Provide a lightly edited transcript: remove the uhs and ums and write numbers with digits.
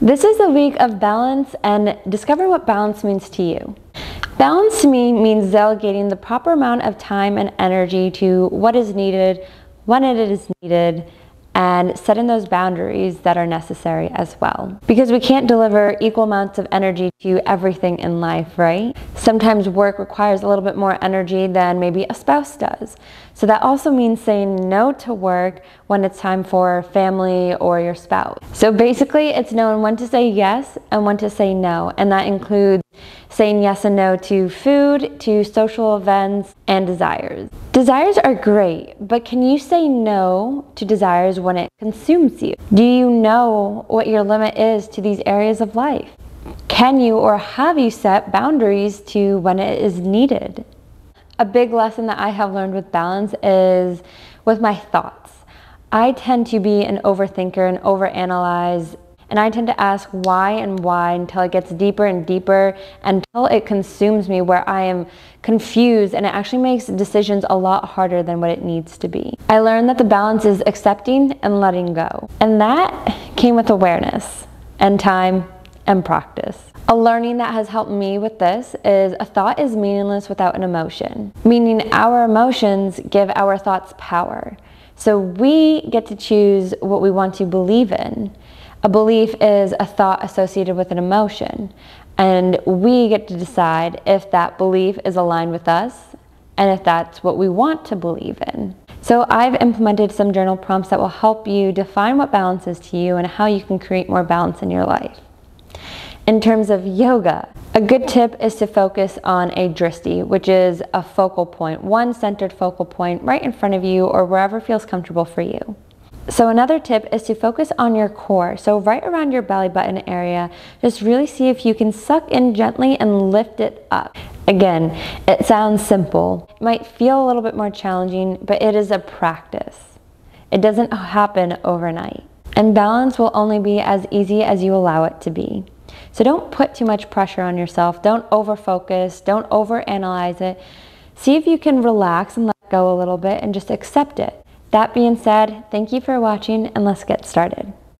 This is a week of balance and discover what balance means to you. Balance to me means delegating the proper amount of time and energy to what is needed, when it is needed, and setting those boundaries that are necessary as well. Because we can't deliver equal amounts of energy to everything in life, right? Sometimes work requires a little bit more energy than maybe a spouse does. So that also means saying no to work when it's time for family or your spouse. So basically it's knowing when to say yes and when to say no. And that includes saying yes and no to food, to social events, and desires. Desires are great, but can you say no to desires when it consumes you? Do you know what your limit is to these areas of life? Can you or have you set boundaries to when it is needed? A big lesson that I have learned with balance is with my thoughts. I tend to be an overthinker and overanalyze, and I tend to ask why and why until it gets deeper and deeper, until it consumes me where I am confused and it actually makes decisions a lot harder than what it needs to be. I learned that the balance is accepting and letting go. And that came with awareness and time and practice. A learning that has helped me with this is a thought is meaningless without an emotion, meaning our emotions give our thoughts power. So we get to choose what we want to believe in. A belief is a thought associated with an emotion, and we get to decide if that belief is aligned with us and if that's what we want to believe in. So I've implemented some journal prompts that will help you define what balance is to you and how you can create more balance in your life. In terms of yoga, a good tip is to focus on a drishti, which is a focal point, one centered focal point right in front of you or wherever feels comfortable for you. So another tip is to focus on your core. So right around your belly button area, just really see if you can suck in gently and lift it up. Again, it sounds simple. It might feel a little bit more challenging, but it is a practice. It doesn't happen overnight. And balance will only be as easy as you allow it to be. So don't put too much pressure on yourself. Don't overfocus. Don't overanalyze it. See if you can relax and let go a little bit and just accept it. That being said, thank you for watching and let's get started.